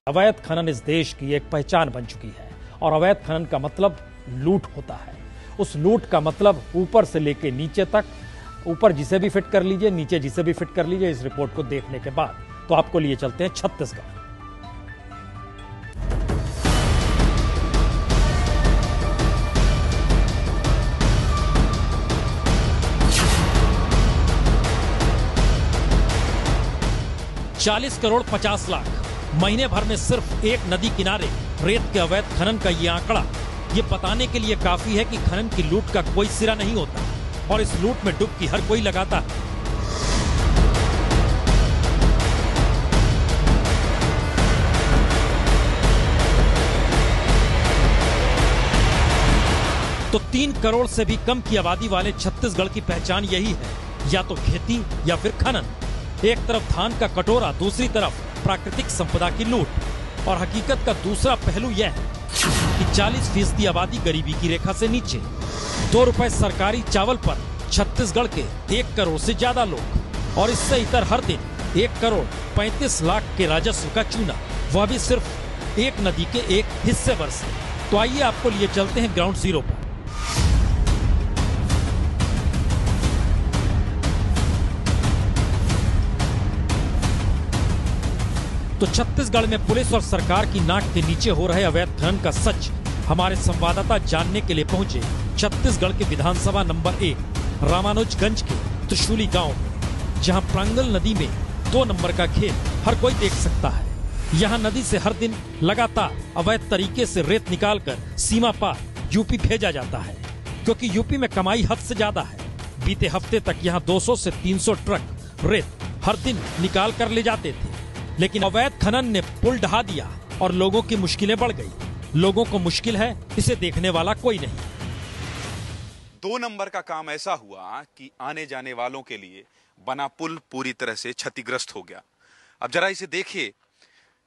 अवैध खनन इस देश की एक पहचान बन चुकी है और अवैध खनन का मतलब लूट होता है। उस लूट का मतलब ऊपर से लेके नीचे तक, ऊपर जिसे भी फिट कर लीजिए, नीचे जिसे भी फिट कर लीजिए। इस रिपोर्ट को देखने के बाद तो आपको लिए चलते हैं छत्तीसगढ़। ₹40 करोड़ 50 लाख महीने भर में सिर्फ एक नदी किनारे रेत के अवैध खनन का ये आंकड़ा ये बताने के लिए काफी है कि खनन की लूट का कोई सिरा नहीं होता और इस लूट में डुबकी हर कोई लगाता है। तो 3 करोड़ से भी कम की आबादी वाले छत्तीसगढ़ की पहचान यही है, या तो खेती या फिर खनन। एक तरफ धान का कटोरा, दूसरी तरफ प्राकृतिक संपदा की लूट। और हकीकत का दूसरा पहलू यह है कि 40% आबादी गरीबी की रेखा से नीचे। 2 रुपए सरकारी चावल पर छत्तीसगढ़ के 1 करोड़ से ज्यादा लोग, और इससे इतर हर दिन 1 करोड़ 35 लाख के राजस्व का चूना, वह भी सिर्फ एक नदी के एक हिस्से भर से। तो आइए आपको लिए चलते हैं ग्राउंड जीरो पर। तो छत्तीसगढ़ में पुलिस और सरकार की नाक के नीचे हो रहे अवैध खनन का सच हमारे संवाददाता जानने के लिए पहुंचे छत्तीसगढ़ के विधानसभा नंबर 1 रामानुजगंज के त्रिशूली गांव में, जहां प्रांगल नदी में 2 नंबर का खेल हर कोई देख सकता है। यहां नदी से हर दिन लगातार अवैध तरीके से रेत निकालकर सीमा पार यूपी भेजा जाता है, क्योंकि यूपी में कमाई हद से ज्यादा है। बीते हफ्ते तक यहां 200 से 300 ट्रक रेत हर दिन निकाल कर ले जाते थे, लेकिन अवैध खनन ने पुल ढहा दिया और लोगों की मुश्किलें बढ़ गई। लोगों को मुश्किल है, इसे देखने वाला कोई नहीं। 2 नंबर का काम ऐसा हुआ कि आने जाने वालों के लिए बना पुल पूरी तरह से क्षतिग्रस्त हो गया। अब जरा इसे देखिए,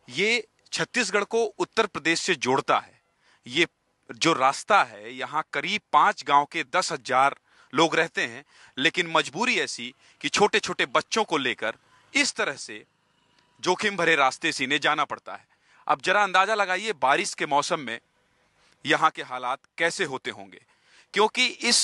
ये छत्तीसगढ़ को उत्तर प्रदेश से जोड़ता है। ये जो रास्ता है, यहाँ करीब 5 गांव के 10,000 लोग रहते हैं, लेकिन मजबूरी ऐसी कि छोटे छोटे बच्चों को लेकर इस तरह से जोखिम भरे रास्ते सीने जाना पड़ता है। अब जरा अंदाजा लगाइए बारिश के मौसम में यहां के हालात कैसे होते होंगे, क्योंकि इस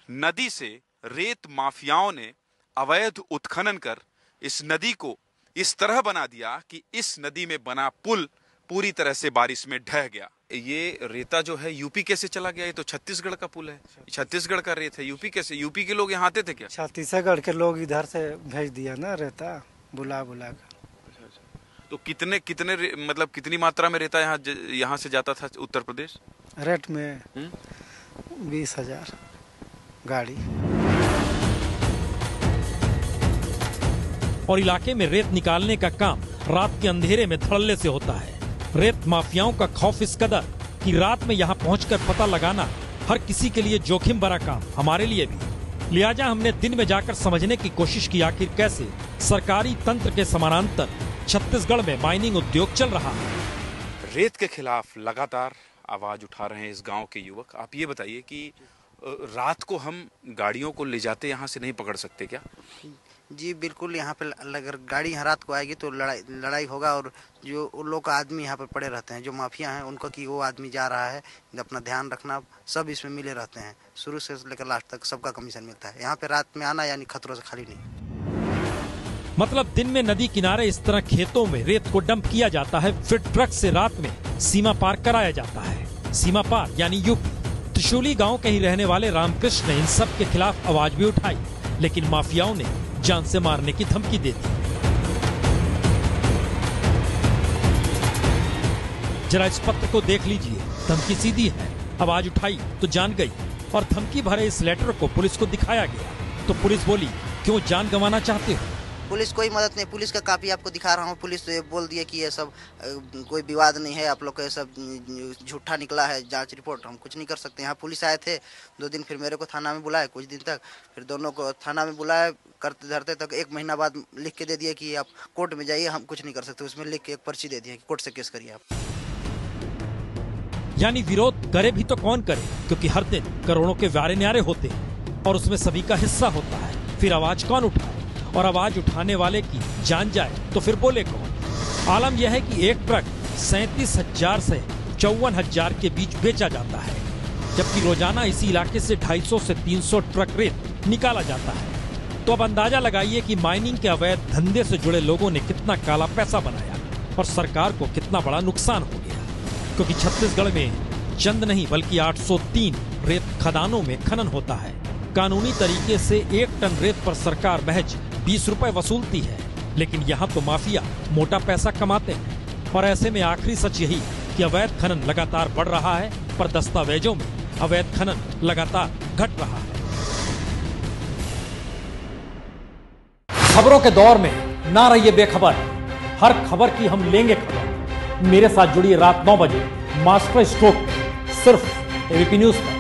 नदी से रेत माफियाओं ने अवैध उत्खनन कर इस नदी को इस तरह बना दिया कि इस नदी में बना पुल पूरी तरह से बारिश में ढह गया। ये रेता जो है यूपी कैसे चला गया? ये तो छत्तीसगढ़ का पुल है, छत्तीसगढ़ का रेत है। यूपी कैसे? यूपी के लोग यहाँ आते थे क्या? छत्तीसगढ़ के लोग इधर से भेज दिया ना रेता, बुला बुला कर। तो कितने मतलब कितनी मात्रा में रेता यहाँ से जाता था उत्तर प्रदेश? रेट में 20,000 गाड़ी। और इलाके में रेत निकालने का काम रात के अंधेरे में धड़ल्ले से होता है। रेत माफियाओं का खौफ इस कदर कि रात में यहाँ पहुंचकर पता लगाना हर किसी के लिए जोखिम भरा काम, हमारे लिए भी। लिहाजा हमने दिन में जाकर समझने की कोशिश की आखिर कैसे सरकारी तंत्र के समानांतर छत्तीसगढ़ में माइनिंग उद्योग चल रहा है। रेत के खिलाफ लगातार आवाज उठा रहे हैं इस गांव के युवक। आप ये बताइए कि रात को हम गाड़ियों को ले जाते यहाँ से नहीं पकड़ सकते क्या? जी बिल्कुल, यहाँ पे अगर गाड़ी यहाँ रात को आएगी तो लड़ाई होगा। और जो उन लोग का आदमी यहाँ पे पड़े रहते हैं, जो माफिया हैं, उनका कि वो आदमी जा रहा है, अपना ध्यान रखना, सब इसमें मिले रहते हैं। शुरू से लेकर लास्ट तक सबका कमीशन मिलता है। यहाँ पे रात में आना यानी खतरों से खाली नहीं। मतलब दिन में नदी किनारे इस तरह खेतों में रेत को डंप किया जाता है, फिर ट्रक से रात में सीमा पार कराया जाता है। सीमा पार यानी यूपी। त्रिशूली गांव के ही रहने वाले रामकृष्ण ने इन सब के खिलाफ आवाज भी उठाई, लेकिन माफियाओं ने जान से मारने की धमकी दे दी। जरा इस पत्र को देख लीजिए, धमकी सीधी है। आवाज उठाई तो जान गई, और धमकी भरे इस लेटर को पुलिस को दिखाया गया तो पुलिस बोली, क्यों जान गंवाना चाहते हो? पुलिस कोई मदद नहीं, पुलिस का कापी आपको दिखा रहा हूँ। पुलिस तो ये बोल दिया कि ये सब कोई विवाद नहीं है, आप लोग का ये सब झूठा निकला है, जांच रिपोर्ट, हम कुछ नहीं कर सकते। यहाँ पुलिस आए थे 2 दिन, फिर मेरे को थाना में बुलाए कुछ दिन तक, फिर दोनों को थाना में बुलाए, करते धरते तक 1 महीना बाद लिख के दे दिया कि आप कोर्ट में जाइए, हम कुछ नहीं कर सकते। उसमें लिख के एक पर्ची दे दिया कि कोर्ट से केस करिए आप। यानी विरोध करे भी तो कौन करे, क्योंकि हर दिन करोड़ों के वारे न्यारे होते हैं और उसमें सभी का हिस्सा होता है। फिर आवाज कौन उठाए, और आवाज उठाने वाले की जान जाए तो फिर बोले कौन? आलम यह है कि एक ट्रक 37,000 से 54,000 के बीच बेचा जाता है, जबकि रोजाना इसी इलाके से 250 से 300 ट्रक रेत निकाला जाता है। तो अब अंदाजा लगाइए कि माइनिंग के अवैध धंधे से जुड़े लोगों ने कितना काला पैसा बनाया और सरकार को कितना बड़ा नुकसान हो गया, क्योंकि छत्तीसगढ़ में चंद नहीं बल्कि 803 रेत खदानों में खनन होता है। कानूनी तरीके से 1 टन रेत पर सरकार महज 20 रुपए वसूलती है, लेकिन यहाँ तो माफिया मोटा पैसा कमाते हैं। और ऐसे में आखिरी सच यही कि अवैध खनन लगातार बढ़ रहा है, पर दस्तावेजों में अवैध खनन लगातार घट रहा है। खबरों के दौर में ना रहिए बेखबर, हर खबर की हम लेंगे खबर। मेरे साथ जुड़िए रात 9 बजे मास्टर स्ट्रोक सिर्फ एबीपी न्यूज पर।